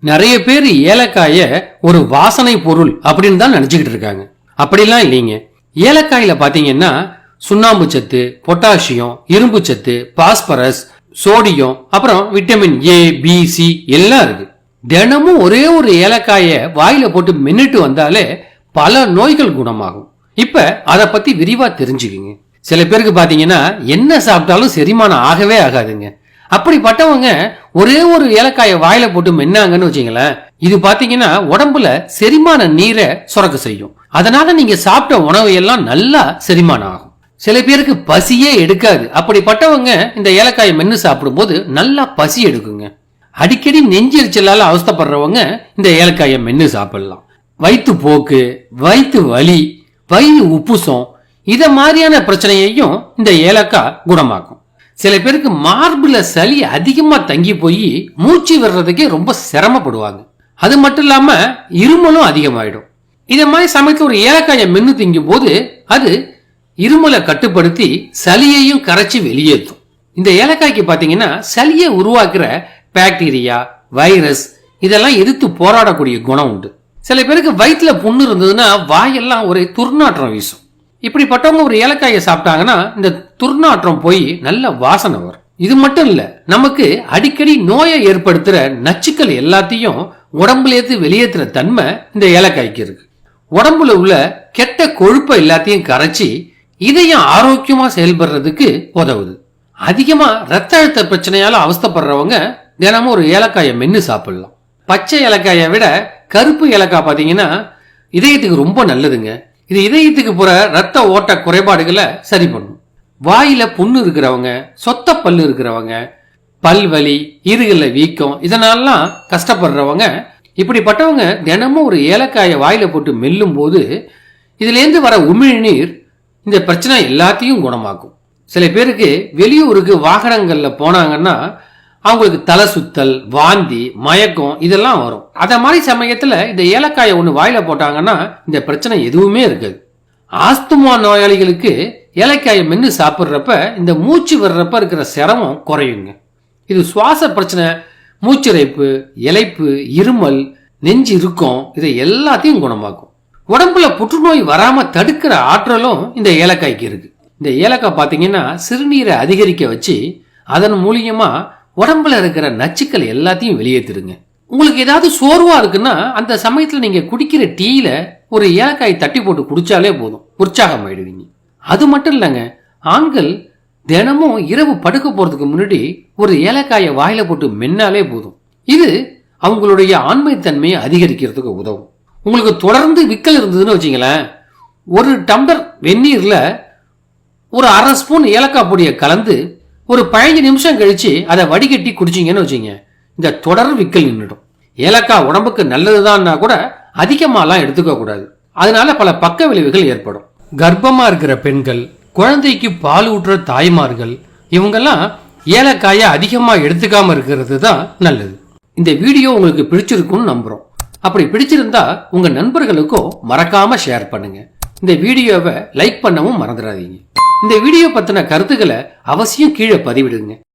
நிறைய பேர் ஏலக்காய ஒரு வாசனை பொருள் அப்படின்னு தான் நினைச்சுக்கிட்டு இருக்காங்க. அப்படிலாம் இல்லைங்க. ஏலக்காயில பாத்தீங்கன்னா சுண்ணாம்பு சத்து, பொட்டாசியம், இரும்பு சத்து, பாஸ்பரஸ், சோடியம், அப்புறம் விட்டமின் ஏ, பி, சி எல்லாம் இருக்கு. தினமும் ஒரே ஒரு ஏலக்காய வாயில போட்டு மின்னுட்டு வந்தாலே பல நோய்கள் குணமாகும். இப்ப அத பத்தி விரிவா தெரிஞ்சுக்கிங்க. சில பேருக்கு பாத்தீங்கன்னா என்ன சாப்பிட்டாலும் செரிமானம் ஆகவே ஆகாதுங்க. அப்படிப்பட்டவங்க ஒரே ஒரு ஏலக்காய வாயில போட்டு மென்னாங்கன்னு வச்சுங்களேன், இது பாத்தீங்கன்னா உடம்புல செரிமான நீரை சுரக்க செய்யும். அதனால நீங்க சாப்பிட்ட உணவு எல்லாம் நல்லா செரிமானம் ஆகும். சில பேருக்கு பசியே எடுக்காது. அப்படிப்பட்டவங்க இந்த ஏலக்காயை மென்னு சாப்பிடும் போது நல்லா பசி எடுக்குங்க. அடிக்கடி நெஞ்செரிச்சலால அவஸ்தப்படுறவங்க இந்த ஏலக்காயை மென்னு சாப்பிடலாம். வயிற்று போக்கு, வயிற்று வலி, வயிறு உப்புசம் இத மாதிரியான பிரச்சனையையும் இந்த ஏலக்காய் குணமாக்கும். சில பேருக்கு மார்புல சளி அதிகமா தங்கி போய் மூச்சு விடுறதுக்கே ரொம்ப சிரமப்படுவாங்க. அது மட்டும் இல்லாம இருமலும் அதிகமாயிடும். இத மாதிரி சமயத்துல ஒரு ஏலக்காயை மென்னு திங்கும் போது அது இருமலை கட்டுப்படுத்தி சளியையும் கரைச்சி வெளியேற்றும். இந்த ஏலக்காய்க்கு பாத்தீங்கன்னா சளியை உருவாக்குற பாக்டீரியா, வைரஸ் இதெல்லாம் எதிர்த்து போராடக்கூடிய குணம் உண்டு. சில பேருக்கு வயிற்றுல புண்ணு இருந்ததுன்னா வாயெல்லாம் ஒரே துர்நாற்றம் வீசும். இப்படிப்பட்டவங்க ஒரு ஏலக்காயை சாப்பிட்டாங்கன்னா இந்த துர்நாற்றம் போய் நல்ல வாசனை வரும். இது மட்டும் இல்ல, நமக்கு அடிக்கடி நோயை ஏற்படுத்துற நச்சுக்கள் எல்லாத்தையும் உடம்புல ஏத்து வெளியேற்றுற தன்மை இந்த ஏலக்காய்க்கு இருக்கு. உடம்புல உள்ள கெட்ட கொழுப்பை எல்லாத்தையும் கரைச்சி இதயம் ஆரோக்கியமா செயல்படுறதுக்கு உதவுது. அதிகமா ரத்த அழுத்த பிரச்சனையால அவஸ்தப்படுறவங்க தினமும் ஒரு ஏலக்காயை மென்னு சாப்பிடலாம். பச்சை ஏலக்காயை விட கருப்பு ஏலக்காய் பாத்தீங்கன்னா இதயத்துக்கு ரொம்ப நல்லதுங்க. இது இதயத்துக்கு போற ரத்த ஓட்ட குறைபாடுகளை சரி பண்ணும். வாயில புண்ணு இருக்கிறவங்க, சொத்த பல்லு இருக்கிறவங்க, பல்வலி, ஈறுகள்ல வீக்கம் இதனாலாம் கஷ்டப்படுறவங்க இப்படிப்பட்டவங்க தினமும் ஒரு ஏலக்காயை வாயில போட்டு மெல்லும் போது இதுல இருந்து வர உமிழ்நீர் இந்த பிரச்சனை எல்லாத்தையும் குணமாக்கும். சில பேருக்கு வெளியூருக்கு வாகனங்கள்ல போனாங்கன்னா அவங்களுக்கு தலை சுத்தல், வாந்தி, மயக்கம் இதெல்லாம் வரும். அத மாதிரி சமயத்துல இந்த ஏலக்காயை ஒண்ணு வாயில போட்டாங்கன்னா இந்த பிரச்சனை எதுவுமே இருக்காது. ஆஸ்துமா நோயாளிகளுக்கு ஏலக்காயை மென்னு சாப்பிட்றப்ப இந்த மூச்சு வர்றப்ப இருக்கிற சிரமம் குறையுங்க. இது சுவாச பிரச்சனை, மூச்சிறைப்பு, இளைப்பு, இருமல், நெஞ்சு இறுக்கம் இதை எல்லாத்தையும் குணமாக்கும். உடம்புல புற்றுநோய் வராம தடுக்கிற ஆற்றலும் இந்த ஏலக்காய்க்கு இருக்கு. இந்த ஏலக்காய் பாத்தீங்கன்னா சிறுநீரை அதிகரிக்க வச்சு அதன் மூலியமா உடம்புல இருக்கிற நச்சுக்கள் எல்லாத்தையும் வெளியேற்றிடுங்க. உங்களுக்கு ஏதாவது சோர்வா இருக்குன்னா அந்த சமயத்துல நீங்க குடிக்கிற டீயில ஒரு ஏலக்காய் தட்டி போட்டு குடிச்சாலே போதும், உற்சாகம் ஆயிடுவீங்க. அது மட்டும் இல்லைங்க, ஆண்கள் தினமும் இரவு படுக்க போறதுக்கு முன்னாடி ஒரு ஏலக்காயை வாயில போட்டு மென்னாலே போதும். இது அவங்களுடைய ஆண்மைத்தன்மையை அதிகரிக்கிறதுக்கு உதவும். உங்களுக்கு தொடர்ந்து விக்கல் இருந்ததுன்னு வச்சுங்களேன், ஒரு டம்ளர் வெந்நீர்ல ஒரு அரை ஸ்பூன் ஏலக்காய் பொடியை கலந்து ஒரு 15 நிமிஷம் கழிச்சு அதை வடிகட்டி குடிச்சிங்கன்னு வச்சுங்க, இந்த தொடர் விக்கல் நின்றுடும். ஏலக்காய் உடம்புக்கு நல்லதுதான்னா கூட அதிகமாலாம் எடுத்துக்க கூடாது. அதனால பல பக்க விளைவுகள் ஏற்படும். கர்ப்பமா இருக்கிற பெண்கள், குழந்தைக்கு பால் ஊற்றுற தாய்மார்கள் இவங்கெல்லாம் ஏலக்காயை அதிகமா எடுத்துக்காம இருக்கிறது தான் நல்லது. இந்த வீடியோ உங்களுக்கு பிடிச்சிருக்கும்னு நம்புறோம். அப்படி பிடிச்சிருந்தா உங்க நண்பர்களுக்கும் மறக்காம ஷேர் பண்ணுங்க. இந்த வீடியோவை லைக் பண்ணவும் மறந்துடாதீங்க. இந்த வீடியோ பத்தின கருத்துக்களை அவசியம் கீழே பதிவிடுங்க.